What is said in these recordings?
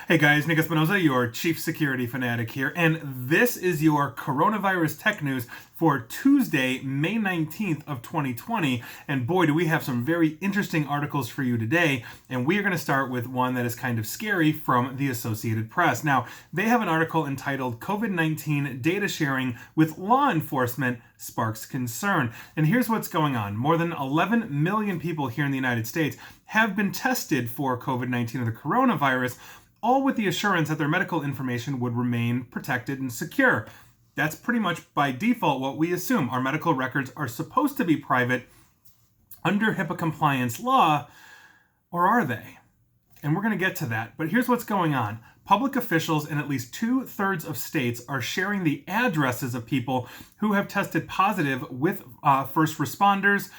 Hey guys, Nick Espinosa, your chief security fanatic here, and this is your coronavirus tech news for Tuesday, May 19th of 2020. And boy, do we have some very interesting articles for you today. And we are going to start with one that is kind of scary from the Associated Press. Now, they have an article entitled COVID-19 Data Sharing with Law Enforcement Sparks Concern. And here's what's going on. More than 11 million people here in the United States have been tested for COVID-19 or the coronavirus, all with the assurance that their medical information would remain protected and secure. That's pretty much by default what we assume. Our medical records are supposed to be private under HIPAA compliance law, or are they? And we're going to get to that. But here's what's going on. Public officials in at least 2/3 of states are sharing the addresses of people who have tested positive with first responders.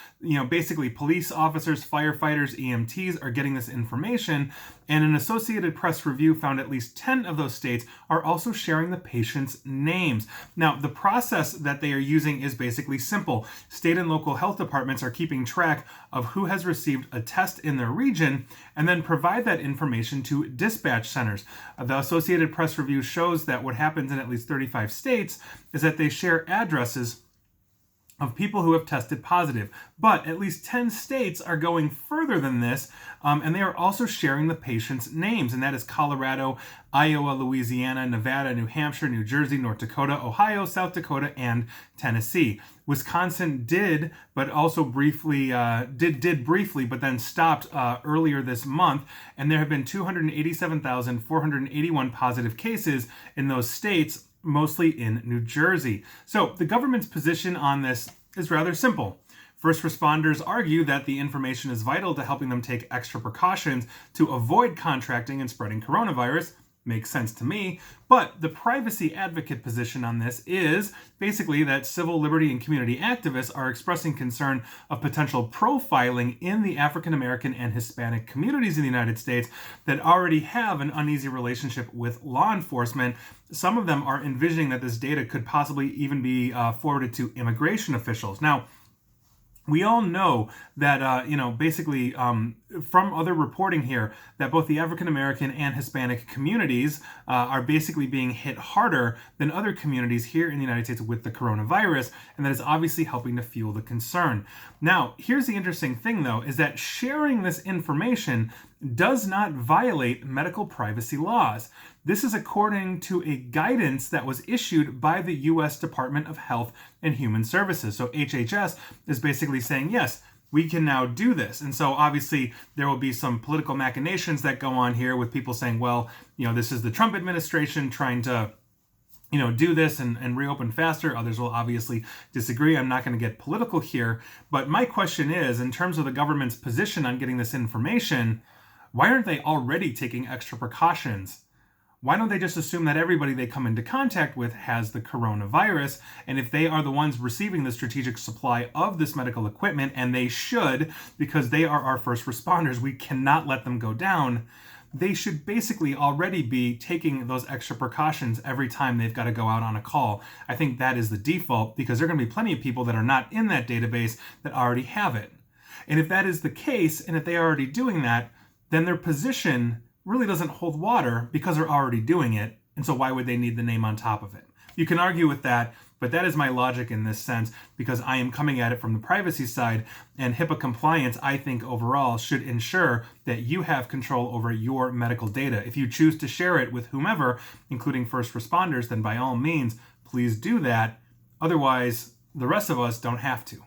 Basically police officers, firefighters, EMTs are getting this information. And an Associated Press review found at least 10 of those states are also sharing the patients' names. Now, the process that they are using is basically simple. State and local health departments are keeping track of who has received a test in their region and then provide that information to dispatch centers. The Associated Press review shows that what happens in at least 35 states is that they share addresses of people who have tested positive. But at least 10 states are going further than this, and they are also sharing the patients' names, and that is Colorado, Iowa, Louisiana, Nevada, New Hampshire, New Jersey, North Dakota, Ohio, South Dakota, and Tennessee. Wisconsin did, but also briefly, did briefly, but then stopped earlier this month, and there have been 287,481 positive cases in those states, mostly in New Jersey. So the government's position on this is rather simple. First responders argue that the information is vital to helping them take extra precautions to avoid contracting and spreading coronavirus. Makes sense to me. But the privacy advocate position on this is basically that civil liberty and community activists are expressing concern of potential profiling in the African American and Hispanic communities in the United States that already have an uneasy relationship with law enforcement. Some of them are envisioning that this data could possibly even be forwarded to immigration officials. Now, we all know that, basically from other reporting here, that both the African American and Hispanic communities are basically being hit harder than other communities here in the United States with the coronavirus, and that is obviously helping to fuel the concern. Now, here's the interesting thing, though, is that sharing this information does not violate medical privacy laws. This is according to a guidance that was issued by the U.S. Department of Health and Human Services. So HHS is basically saying, yes, we can now do this. And so obviously there will be some political machinations that go on here with people saying, well, this is the Trump administration trying to do this and reopen faster. Others will obviously disagree. I'm not going to get political here. But my question is, in terms of the government's position on getting this information, why aren't they already taking extra precautions? Why don't they just assume that everybody they come into contact with has the coronavirus? And if they are the ones receiving the strategic supply of this medical equipment, and they should, because they are our first responders, we cannot let them go down. They should basically already be taking those extra precautions every time they've got to go out on a call. I think that is the default, because there are going to be plenty of people that are not in that database that already have it. And if that is the case, and if they are already doing that, then their position really doesn't hold water because they're already doing it. And so why would they need the name on top of it? You can argue with that, but that is my logic in this sense, because I am coming at it from the privacy side, and HIPAA compliance, I think overall, should ensure that you have control over your medical data. If you choose to share it with whomever, including first responders, then by all means, please do that. Otherwise, the rest of us don't have to.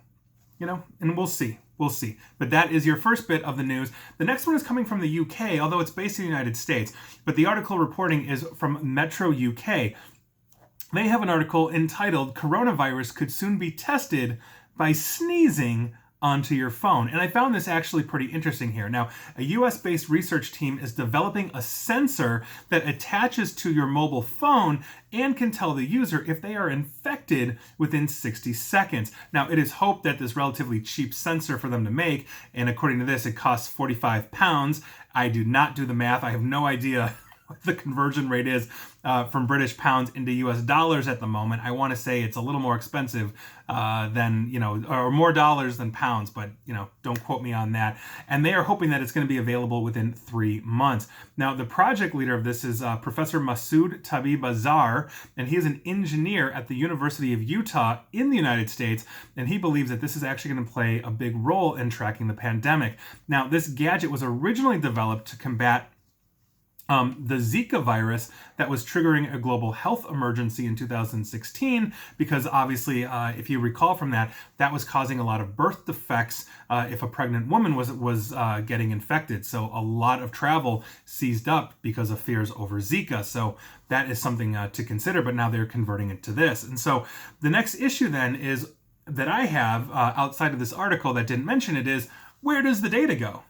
And we'll see. We'll see. But that is your first bit of the news. The next one is coming from the UK, although it's based in the United States. But the article reporting is from Metro UK. They have an article entitled, "Coronavirus Could Soon Be Tested by Sneezing onto Your Phone." And I found this actually pretty interesting here. Now, a US-based research team is developing a sensor that attaches to your mobile phone and can tell the user if they are infected within 60 seconds. Now, it is hoped that this relatively cheap sensor for them to make, and according to this, it costs £45. I do not do the math. I have no idea the conversion rate is from British pounds into US dollars at the moment. I want to say it's a little more expensive than, or more dollars than pounds, but, don't quote me on that. And they are hoping that it's going to be available within 3 months. Now, the project leader of this is Professor Masoud Tabibazar, and he is an engineer at the University of Utah in the United States, and he believes that this is actually going to play a big role in tracking the pandemic. Now, this gadget was originally developed to combat the Zika virus that was triggering a global health emergency in 2016, because obviously, if you recall from that, that was causing a lot of birth defects if a pregnant woman was getting infected. So a lot of travel seized up because of fears over Zika. So that is something to consider, but now they're converting it to this. And so the next issue then is that I have outside of this article that didn't mention it is, where does the data go?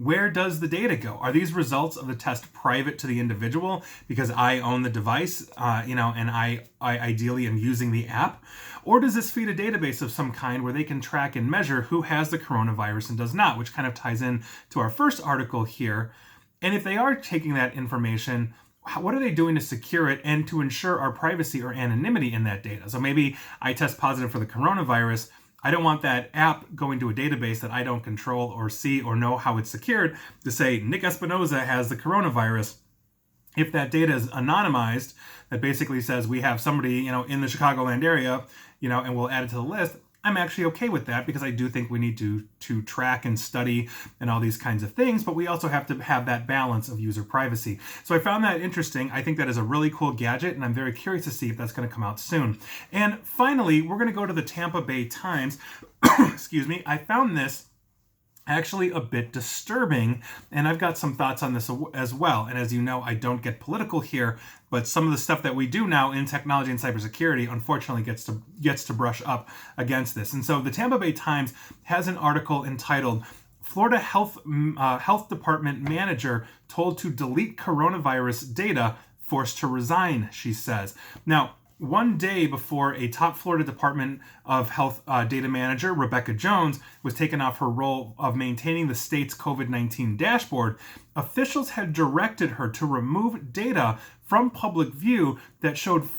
Where does the data go? Are these results of the test private to the individual because I own the device, and I ideally am using the app? Or does this feed a database of some kind where they can track and measure who has the coronavirus and does not, which kind of ties in to our first article here. And if they are taking that information, what are they doing to secure it and to ensure our privacy or anonymity in that data? So maybe I test positive for the coronavirus. I don't want that app going to a database that I don't control or see or know how it's secured to say Nick Espinoza has the coronavirus. If that data is anonymized, that basically says we have somebody, in the Chicagoland area, and we'll add it to the list, I'm actually okay with that because I do think we need to track and study and all these kinds of things, but we also have to have that balance of user privacy. So I found that interesting. I think that is a really cool gadget, and I'm very curious to see if that's going to come out soon. And finally, we're going to go to the Tampa Bay Times. Excuse me. I found this actually a bit disturbing, and I've got some thoughts on this as well. And as you know, I don't get political here, but some of the stuff that we do now in technology and cybersecurity unfortunately gets to brush up against this. And so the Tampa Bay Times has an article entitled Florida Health Department Manager Told to Delete Coronavirus Data, Forced to Resign, she says. Now, one day before a top Florida Department of Health data manager, Rebecca Jones, was taken off her role of maintaining the state's COVID-19 dashboard, officials had directed her to remove data from public view that showed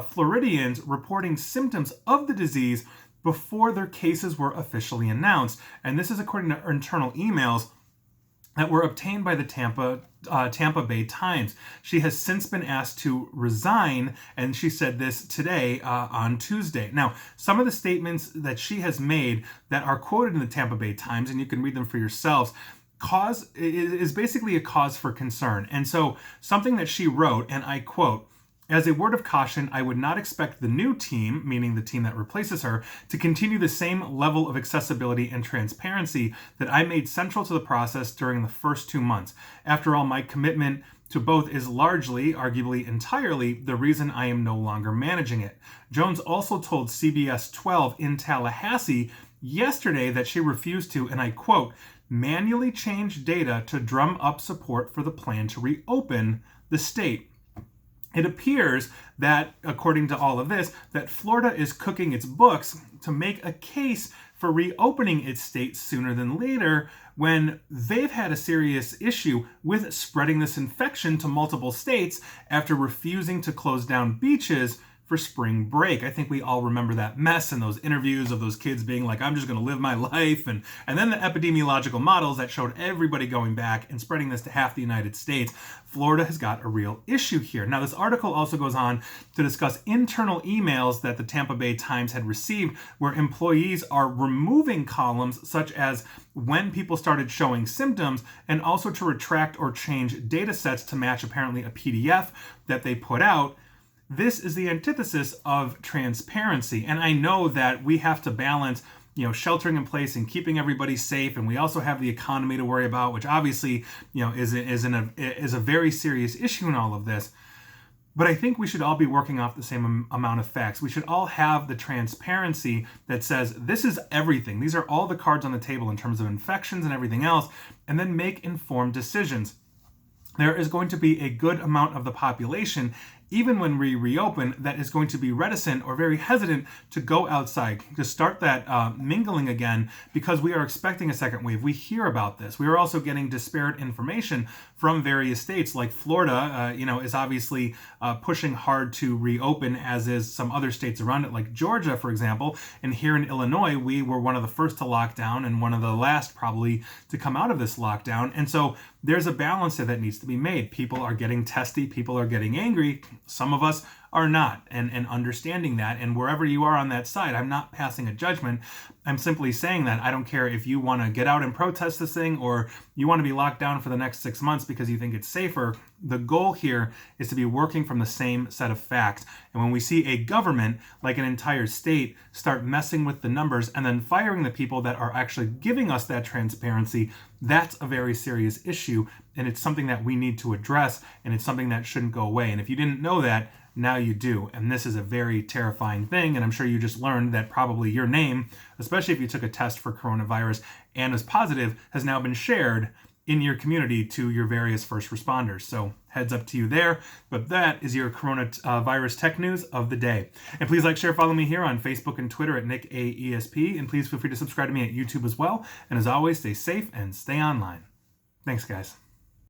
Floridians reporting symptoms of the disease before their cases were officially announced. And this is according to internal emails that were obtained by the Tampa Bay Times. She has since been asked to resign, and she said this today on Tuesday. Now, some of the statements that she has made that are quoted in the Tampa Bay Times, and you can read them for yourselves, is basically a cause for concern. And so something that she wrote, and I quote, "As a word of caution, I would not expect the new team," meaning the team that replaces her, "to continue the same level of accessibility and transparency that I made central to the process during the first 2 months. After all, my commitment to both is largely, arguably entirely, the reason I am no longer managing it." Jones also told CBS 12 in Tallahassee yesterday that she refused to, and I quote, "manually change data to drum up support for the plan to reopen the state." It appears that, according to all of this, that Florida is cooking its books to make a case for reopening its state sooner than later when they've had a serious issue with spreading this infection to multiple states after refusing to close down beaches for spring break. I think we all remember that mess and those interviews of those kids being like, I'm just going to live my life. And then the epidemiological models that showed everybody going back and spreading this to half the United States. Florida has got a real issue here. Now, this article also goes on to discuss internal emails that the Tampa Bay Times had received where employees are removing columns such as when people started showing symptoms, and also to retract or change data sets to match apparently a PDF that they put out. This is the antithesis of transparency. And I know that we have to balance, sheltering in place and keeping everybody safe. And we also have the economy to worry about, which obviously, is a very serious issue in all of this. But I think we should all be working off the same amount of facts. We should all have the transparency that says this is everything. These are all the cards on the table in terms of infections and everything else, and then make informed decisions. There is going to be a good amount of the population even when we reopen, that is going to be reticent or very hesitant to go outside, to start that mingling again, because we are expecting a second wave. We hear about this. We are also getting disparate information from various states, like Florida, is obviously pushing hard to reopen, as is some other states around it, like Georgia, for example. And here in Illinois, we were one of the first to lock down and one of the last probably to come out of this lockdown. And so there's a balance there that needs to be made. People are getting testy, people are getting angry. Some of us are not, and understanding that. And wherever you are on that side, I'm not passing a judgment. I'm simply saying that I don't care if you want to get out and protest this thing, or you want to be locked down for the next 6 months because you think it's safer. The goal here is to be working from the same set of facts. And when we see a government, like an entire state, start messing with the numbers and then firing the people that are actually giving us that transparency, that's a very serious issue. And it's something that we need to address, and it's something that shouldn't go away. And if you didn't know that, now you do. And this is a very terrifying thing. And I'm sure you just learned that probably your name, especially if you took a test for coronavirus and was positive, has now been shared in your community to your various first responders. So heads up to you there. But that is your coronavirus tech news of the day. And please like, share, follow me here on Facebook and Twitter at NickAESP. And please feel free to subscribe to me at YouTube as well. And as always, stay safe and stay online. Thanks, guys.